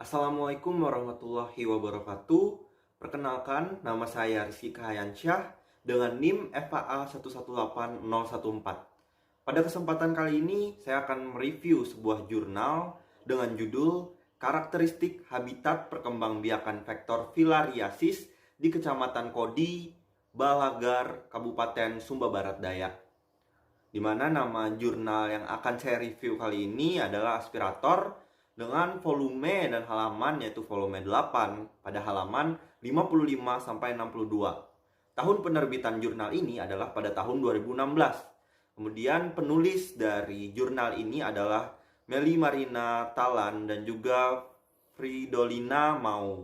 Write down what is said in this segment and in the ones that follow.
Assalamualaikum warahmatullahi wabarakatuh. Perkenalkan, nama saya Rizky Kahayansyah dengan NIM FAA 118014. Pada kesempatan kali ini, saya akan mereview sebuah jurnal dengan judul Karakteristik Habitat Perkembangbiakan Vektor Filariasis di Kecamatan Kodi, Balagar, Kabupaten Sumba Barat Daya. Di mana nama jurnal yang akan saya review kali ini adalah Aspirator dengan volume dan halaman yaitu volume 8 pada halaman 55 sampai 62. Tahun penerbitan jurnal ini adalah pada tahun 2016. Kemudian penulis dari jurnal ini adalah Meli Marina Talan dan juga Fridolina Mau.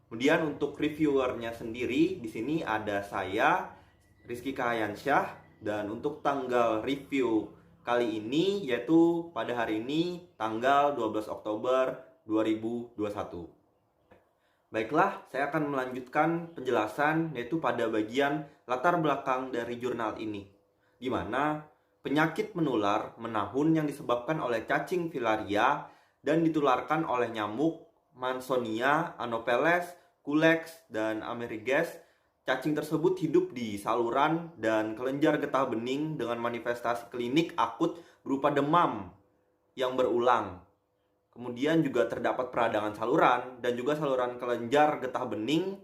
Kemudian untuk reviewernya sendiri di sini ada saya Rizky Kahayansyah, dan untuk tanggal review kali ini yaitu pada hari ini tanggal 12 Oktober 2021. Baiklah, saya akan melanjutkan penjelasan yaitu pada bagian latar belakang dari jurnal ini, di mana penyakit menular menahun yang disebabkan oleh cacing filaria dan ditularkan oleh nyamuk Mansonia, Anopheles, Culex, dan Ameriges. Cacing tersebut hidup di saluran dan kelenjar getah bening dengan manifestasi klinik akut berupa demam yang berulang. Kemudian juga terdapat peradangan saluran dan juga saluran kelenjar getah bening.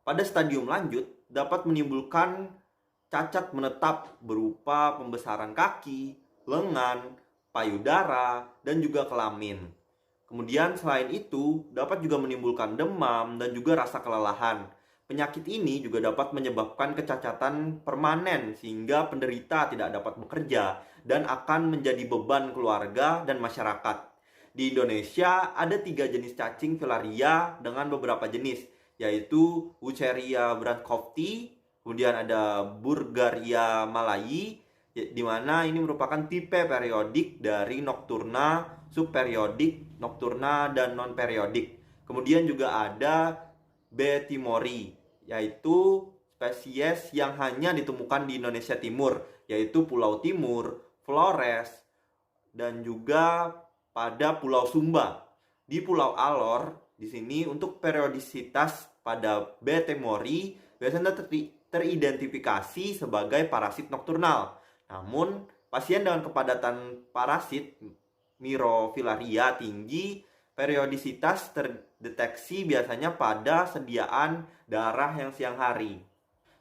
Pada stadium lanjut dapat menimbulkan cacat menetap berupa pembesaran kaki, lengan, payudara, dan juga kelamin. Kemudian selain itu dapat juga menimbulkan demam dan juga rasa kelelahan. Penyakit ini juga dapat menyebabkan kecacatan permanen sehingga penderita tidak dapat bekerja dan akan menjadi beban keluarga dan masyarakat. Di Indonesia ada 3 jenis cacing filaria dengan beberapa jenis, yaitu Wucheria brandtschofti, kemudian ada Burghardia malayi, di mana ini merupakan tipe periodik dari Nocturna, subperiodik, Nocturna, dan non-periodik. Kemudian juga ada B. timori, yaitu spesies yang hanya ditemukan di Indonesia Timur, yaitu Pulau Timur, Flores, dan juga pada Pulau Sumba. Di Pulau Alor, di sini untuk periodisitas pada B. timori biasanya teridentifikasi sebagai parasit nokturnal. Namun, pasien dengan kepadatan parasit Mirofilaria tinggi, periodisitas terdeteksi biasanya pada sediaan darah yang siang hari.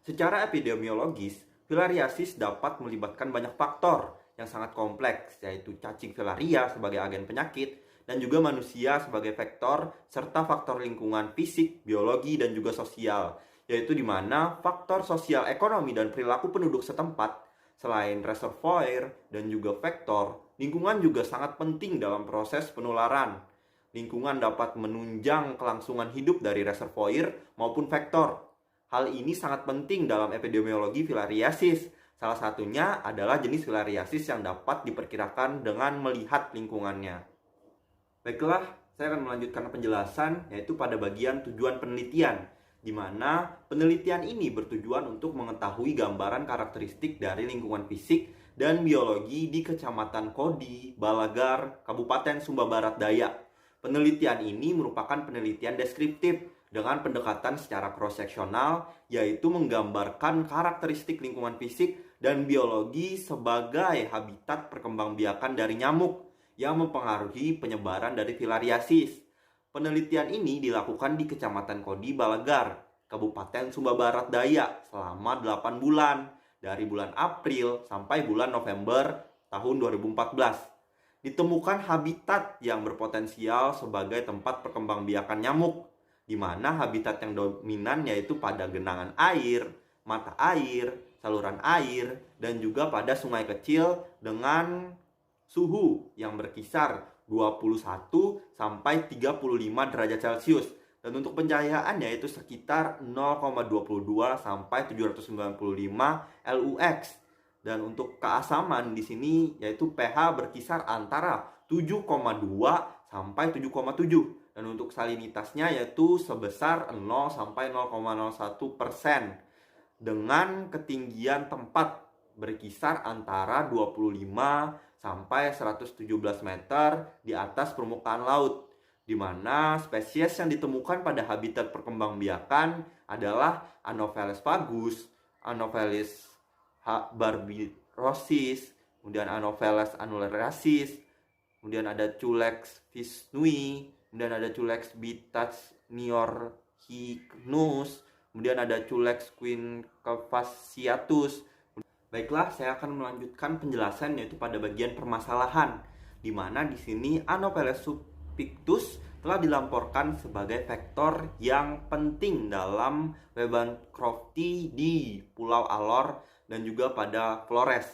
Secara epidemiologis, filariasis dapat melibatkan banyak faktor yang sangat kompleks, yaitu cacing filaria sebagai agen penyakit dan juga manusia sebagai vektor, serta faktor lingkungan fisik, biologi, dan juga sosial, yaitu di mana faktor sosial ekonomi dan perilaku penduduk setempat selain reservoir dan juga vektor, lingkungan juga sangat penting dalam proses penularan. Lingkungan dapat menunjang kelangsungan hidup dari reservoir maupun vektor. Hal ini sangat penting dalam epidemiologi filariasis. Salah satunya adalah jenis filariasis yang dapat diperkirakan dengan melihat lingkungannya. Baiklah, saya akan melanjutkan penjelasan yaitu pada bagian tujuan penelitian, di mana penelitian ini bertujuan untuk mengetahui gambaran karakteristik dari lingkungan fisik dan biologi di Kecamatan Kodi, Balagar, Kabupaten Sumba Barat Daya. Penelitian ini merupakan penelitian deskriptif dengan pendekatan secara cross-seksional, yaitu menggambarkan karakteristik lingkungan fisik dan biologi sebagai habitat perkembangbiakan dari nyamuk yang mempengaruhi penyebaran dari filariasis. Penelitian ini dilakukan di Kecamatan Kodi, Balagar, Kabupaten Sumba Barat Daya selama 8 bulan, dari bulan April sampai bulan November tahun 2014. Ditemukan habitat yang berpotensial sebagai tempat perkembangbiakan nyamuk, di mana habitat yang dominan yaitu pada genangan air, mata air, saluran air, dan juga pada sungai kecil dengan suhu yang berkisar 21 sampai 35 derajat Celcius. Dan untuk pencahayaan yaitu sekitar 0,22 sampai 795 LUX. Dan untuk keasaman di sini yaitu pH berkisar antara 7,2 sampai 7,7. Dan untuk salinitasnya yaitu sebesar 0 sampai 0,01%. Dengan ketinggian tempat berkisar antara 25 sampai 117 meter di atas permukaan laut. di mana spesies yang ditemukan pada habitat perkembangbiakan adalah Anopheles vagus, Anopheles barbirosis, kemudian Anopheles annuleracis, kemudian ada Culex visnui, kemudian ada Culex bitachniorhynchus, kemudian ada Culex quinquefasciatus. Baiklah, saya akan melanjutkan penjelasan yaitu pada bagian permasalahan, di mana di sini Anopheles subpictus telah dilaporkan sebagai faktor yang penting dalam Webbancrofti di Pulau Alor dan juga pada Flores.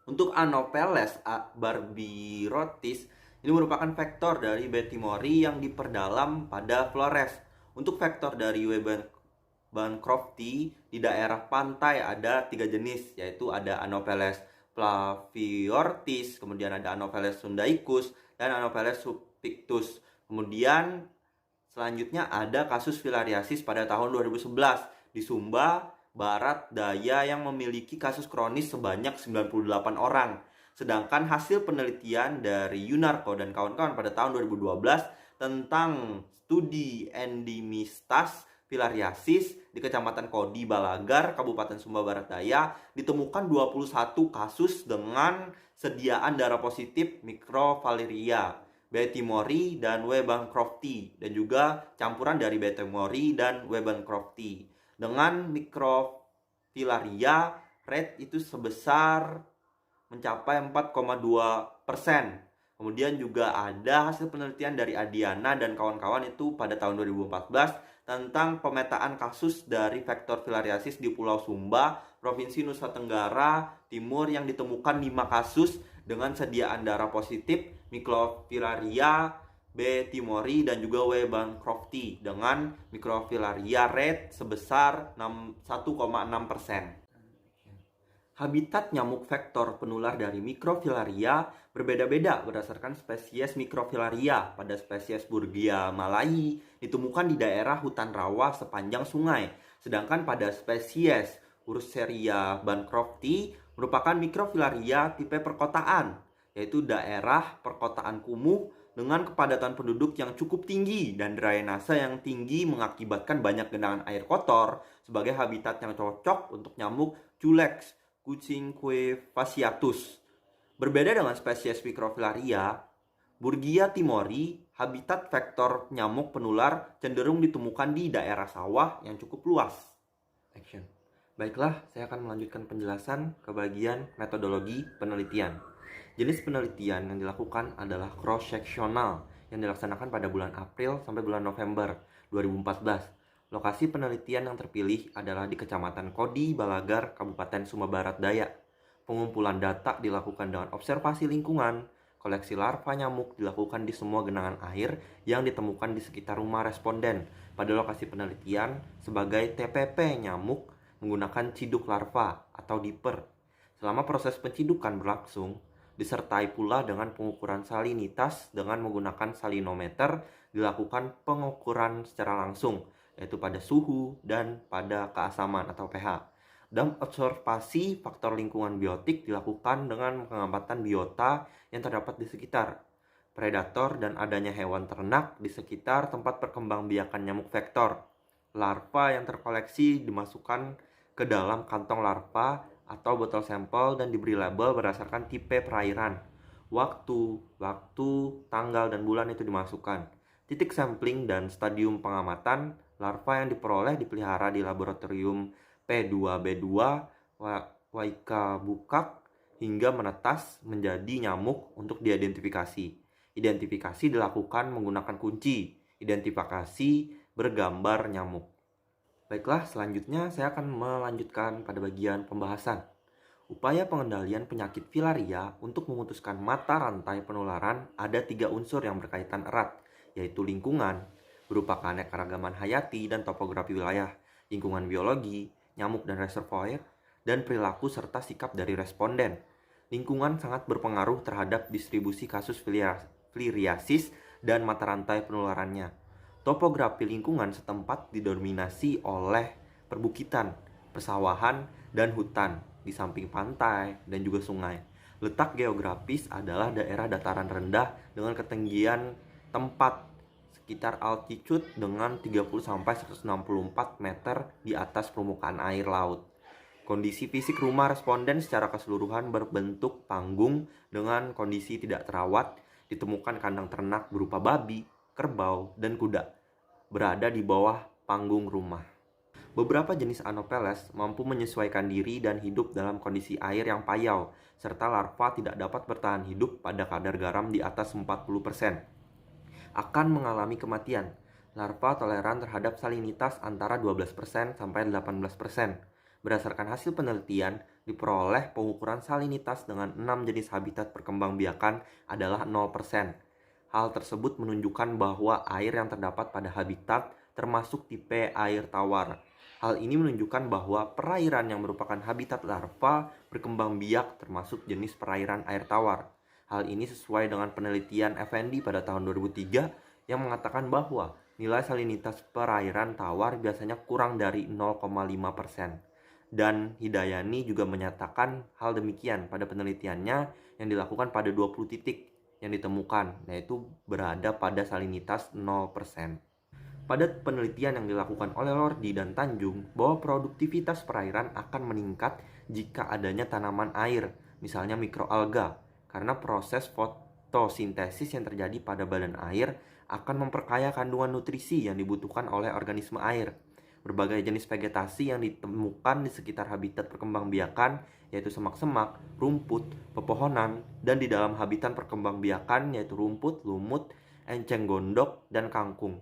Untuk Anopheles barbirotis, ini merupakan vektor dari Bettimori yang diperdalam pada Flores. Untuk vektor dari Webbancrofti di daerah pantai ada 3 jenis, yaitu ada Anopheles flaviortis, kemudian ada Anopheles sundaicus, dan Anopheles subpictus. Kemudian selanjutnya ada kasus filariasis pada tahun 2011 di Sumba Barat Daya yang memiliki kasus kronis sebanyak 98 orang. Sedangkan hasil penelitian dari Yunarko dan kawan-kawan pada tahun 2012 tentang studi endemistas filariasis di Kecamatan Kodi Balagar, Kabupaten Sumba Barat Daya, ditemukan 21 kasus dengan sediaan darah positif Microfilaria, Bettimori, dan Webbancrofti, dan juga campuran dari Bettimori dan Webbancrofti. Dengan Microfilaria, rate itu sebesar mencapai 4,2%. Kemudian juga ada hasil penelitian dari Adiana dan kawan-kawan itu pada tahun 2014 tentang pemetaan kasus dari vektor filariasis di Pulau Sumba, Provinsi Nusa Tenggara Timur yang ditemukan 5 kasus dengan sediaan darah positif Microfilaria, Bettimori, dan juga Webbancrofti dengan Microfilaria rate sebesar 1,6%. Habitat nyamuk vektor penular dari Microfilaria berbeda-beda berdasarkan spesies Microfilaria. Pada spesies Burgia malayi ditemukan di daerah hutan rawa sepanjang sungai. Sedangkan pada spesies Urceria bancrofti merupakan Microfilaria tipe perkotaan, yaitu daerah perkotaan kumuh dengan kepadatan penduduk yang cukup tinggi dan drainase yang tinggi mengakibatkan banyak genangan air kotor sebagai habitat yang cocok untuk nyamuk Culex quinquefasciatus. Berbeda dengan spesies Microfilaria, Burgia timori, habitat vektor nyamuk penular cenderung ditemukan di daerah sawah yang cukup luas. Action. Baiklah, saya akan melanjutkan penjelasan ke bagian metodologi penelitian. Jenis penelitian yang dilakukan adalah cross-sectional yang dilaksanakan pada bulan April sampai bulan November 2014. Lokasi penelitian yang terpilih adalah di Kecamatan Kodi Balagar, Kabupaten Sumba Barat Daya. Pengumpulan data dilakukan dengan observasi lingkungan. Koleksi larva nyamuk dilakukan di semua genangan air yang ditemukan di sekitar rumah responden pada lokasi penelitian sebagai TPP nyamuk menggunakan ciduk larva atau diper. Selama proses pencidukan berlangsung, disertai pula dengan pengukuran salinitas dengan menggunakan salinometer, dilakukan pengukuran secara langsung, yaitu pada suhu dan pada keasaman atau pH. Dan observasi faktor lingkungan biotik dilakukan dengan pengamatan biota yang terdapat di sekitar, predator dan adanya hewan ternak di sekitar tempat perkembangbiakan nyamuk vektor. Larva yang terkoleksi dimasukkan ke dalam kantong larva atau botol sampel dan diberi label berdasarkan tipe perairan. Waktu, tanggal, dan bulan itu dimasukkan. Titik sampling dan stadium pengamatan larva yang diperoleh dipelihara di laboratorium P2B2 Waika Bukak hingga menetas menjadi nyamuk untuk diidentifikasi. Identifikasi dilakukan menggunakan kunci identifikasi bergambar nyamuk. Baiklah, selanjutnya saya akan melanjutkan pada bagian pembahasan. Upaya pengendalian penyakit filaria untuk memutuskan mata rantai penularan ada 3 unsur yang berkaitan erat, yaitu lingkungan, berupa keanekaragaman hayati dan topografi wilayah, lingkungan biologi, nyamuk dan reservoir, dan perilaku serta sikap dari responden. Lingkungan sangat berpengaruh terhadap distribusi kasus filariasis dan mata rantai penularannya. Topografi lingkungan setempat didominasi oleh perbukitan, persawahan, dan hutan di samping pantai dan juga sungai. Letak geografis adalah daerah dataran rendah dengan ketinggian tempat sekitar altitude dengan 30-164 meter di atas permukaan air laut. Kondisi fisik rumah responden secara keseluruhan berbentuk panggung dengan kondisi tidak terawat. Ditemukan kandang ternak berupa babi, kerbau, dan kuda berada di bawah panggung rumah. Beberapa jenis Anopheles mampu menyesuaikan diri dan hidup dalam kondisi air yang payau, serta larva tidak dapat bertahan hidup pada kadar garam di atas 40%. Akan mengalami kematian. Larva toleran terhadap salinitas antara 12% sampai 18%. Berdasarkan hasil penelitian, diperoleh pengukuran salinitas dengan 6 jenis habitat perkembangbiakan adalah 0%. Hal tersebut menunjukkan bahwa air yang terdapat pada habitat termasuk tipe air tawar. Hal ini menunjukkan bahwa perairan yang merupakan habitat larva berkembang biak termasuk jenis perairan air tawar. Hal ini sesuai dengan penelitian Effendi pada tahun 2003 yang mengatakan bahwa nilai salinitas perairan tawar biasanya kurang dari 0,5%. Dan Hidayani juga menyatakan hal demikian pada penelitiannya yang dilakukan pada 20 titik yang ditemukan, yaitu berada pada salinitas 0%. Pada penelitian yang dilakukan oleh Lordi dan Tanjung, bahwa produktivitas perairan akan meningkat jika adanya tanaman air, misalnya mikroalga, karena proses fotosintesis yang terjadi pada badan air akan memperkaya kandungan nutrisi yang dibutuhkan oleh organisme air. Berbagai jenis vegetasi yang ditemukan di sekitar habitat perkembangbiakan, yaitu semak-semak, rumput, pepohonan, dan di dalam habitat perkembangbiakan yaitu rumput, lumut, enceng gondok, dan kangkung.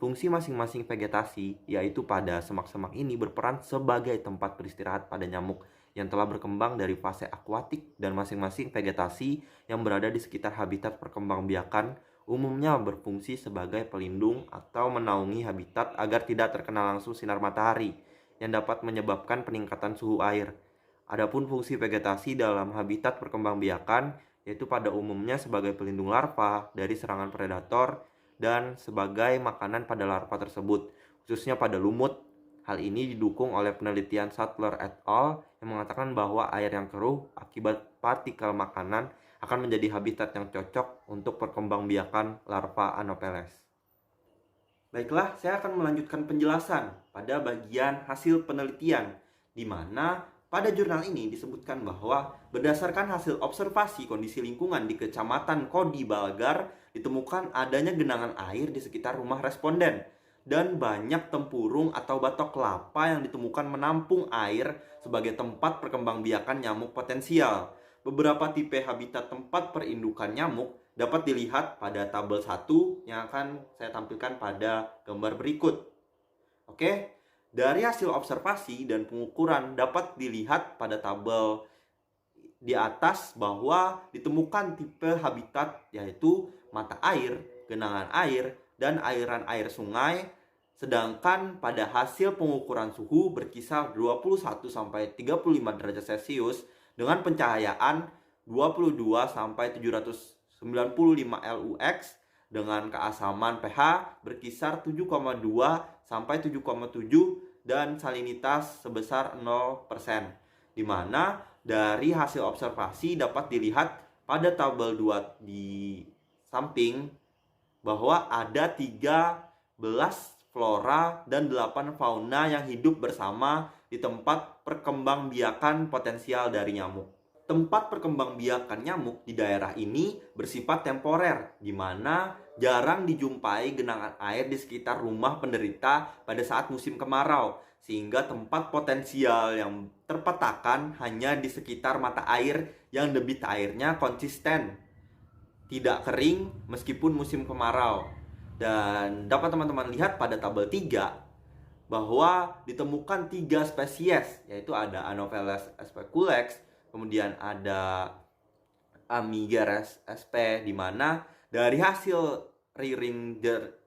Fungsi masing-masing vegetasi, yaitu pada semak-semak ini berperan sebagai tempat beristirahat pada nyamuk yang telah berkembang dari fase akuatik, dan masing-masing vegetasi yang berada di sekitar habitat perkembangbiakan umumnya berfungsi sebagai pelindung atau menaungi habitat agar tidak terkena langsung sinar matahari yang dapat menyebabkan peningkatan suhu air. Adapun fungsi vegetasi dalam habitat perkembangbiakan yaitu pada umumnya sebagai pelindung larva dari serangan predator dan sebagai makanan pada larva tersebut, khususnya pada lumut. Hal ini didukung oleh penelitian Sattler et al. Yang mengatakan bahwa air yang keruh akibat partikel makanan akan menjadi habitat yang cocok untuk perkembangbiakan larva Anopheles. Baiklah, saya akan melanjutkan penjelasan pada bagian hasil penelitian, di mana pada jurnal ini disebutkan bahwa berdasarkan hasil observasi kondisi lingkungan di Kecamatan Kodi Balgar, ditemukan adanya genangan air di sekitar rumah responden dan banyak tempurung atau batok kelapa yang ditemukan menampung air sebagai tempat perkembangbiakan nyamuk potensial. Beberapa tipe habitat tempat perindukan nyamuk dapat dilihat pada tabel 1 yang akan saya tampilkan pada gambar berikut. Oke, dari hasil observasi dan pengukuran dapat dilihat pada tabel di atas bahwa ditemukan tipe habitat yaitu mata air, genangan air, dan aliran air sungai. Sedangkan pada hasil pengukuran suhu berkisar 21-35 derajat Celcius dengan pencahayaan 22-795 lux dengan keasaman pH berkisar 7,2-7,7 dan salinitas sebesar 0%. Di mana dari hasil observasi dapat dilihat pada tabel 2 di samping bahwa ada 13 flora dan 8 fauna yang hidup bersama di tempat perkembangbiakan potensial dari nyamuk. Tempat perkembangbiakan nyamuk di daerah ini bersifat temporer, di mana jarang dijumpai genangan air di sekitar rumah penderita pada saat musim kemarau, sehingga tempat potensial yang terpetakan hanya di sekitar mata air yang debit airnya konsisten, tidak kering meskipun musim kemarau. Dan dapat teman-teman lihat pada tabel 3 bahwa ditemukan 3 spesies, yaitu ada Anopheles speculex, kemudian ada Amigeres sp, di mana dari hasil riring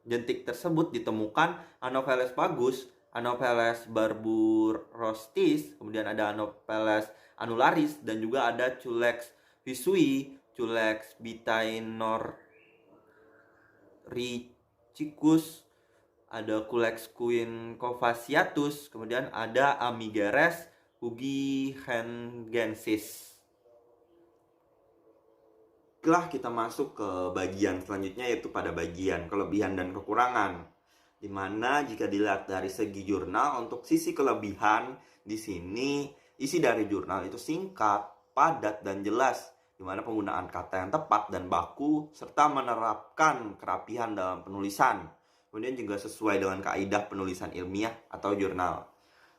jentik tersebut ditemukan Anopheles pagus, Anopheles barburostis, kemudian ada Anopheles annularis, dan juga ada Culex visui, Culex bitaenoricicus, ada Culex quinquefasciatus, kemudian ada Amigeres hugihengensis. Baiklah, kita masuk ke bagian selanjutnya, yaitu pada bagian kelebihan dan kekurangan. Dimana jika dilihat dari segi jurnal, untuk sisi kelebihan di sini isi dari jurnal itu singkat, padat, dan jelas, dimana penggunaan kata yang tepat dan baku serta menerapkan kerapihan dalam penulisan. Kemudian juga sesuai dengan kaidah penulisan ilmiah atau jurnal.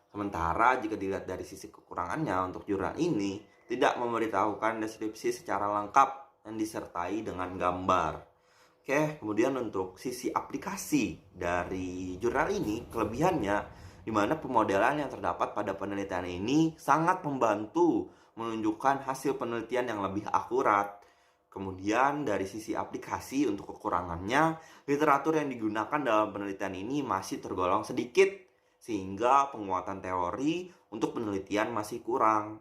Sementara jika dilihat dari sisi kekurangannya, untuk jurnal ini tidak memberitahukan deskripsi secara lengkap dan disertai dengan gambar. Oke, kemudian untuk sisi aplikasi dari jurnal ini, kelebihannya di mana pemodelan yang terdapat pada penelitian ini sangat membantu menunjukkan hasil penelitian yang lebih akurat. Kemudian dari sisi aplikasi, untuk kekurangannya, literatur yang digunakan dalam penelitian ini masih tergolong sedikit, sehingga penguatan teori untuk penelitian masih kurang.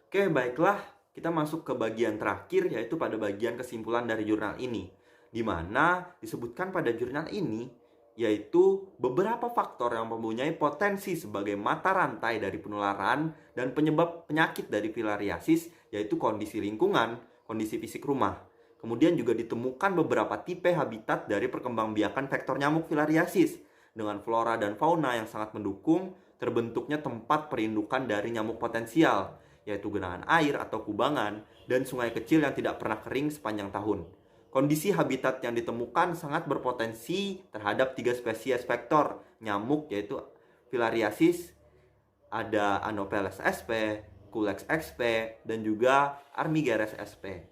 Oke, baiklah, kita masuk ke bagian terakhir, yaitu pada bagian kesimpulan dari jurnal ini, di mana disebutkan pada jurnal ini, yaitu beberapa faktor yang mempunyai potensi sebagai mata rantai dari penularan dan penyebab penyakit dari filariasis, yaitu kondisi lingkungan, kondisi fisik rumah. Kemudian juga ditemukan beberapa tipe habitat dari perkembangbiakan vektor nyamuk filariasis, dengan flora dan fauna yang sangat mendukung terbentuknya tempat perindukan dari nyamuk potensial, yaitu genangan air atau kubangan, dan sungai kecil yang tidak pernah kering sepanjang tahun. Kondisi habitat yang ditemukan sangat berpotensi terhadap 3 spesies vektor nyamuk, yaitu filariasis, ada Anopheles sp, Culex xp, dan juga Armigeres sp.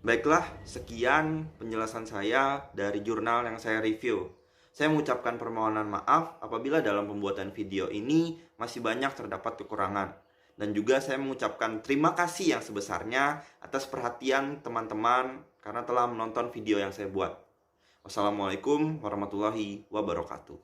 Baiklah, sekian penjelasan saya dari jurnal yang saya review. Saya mengucapkan permohonan maaf apabila dalam pembuatan video ini masih banyak terdapat kekurangan. Dan juga saya mengucapkan terima kasih yang sebesarnya atas perhatian teman-teman karena telah menonton video yang saya buat. Wassalamualaikum warahmatullahi wabarakatuh.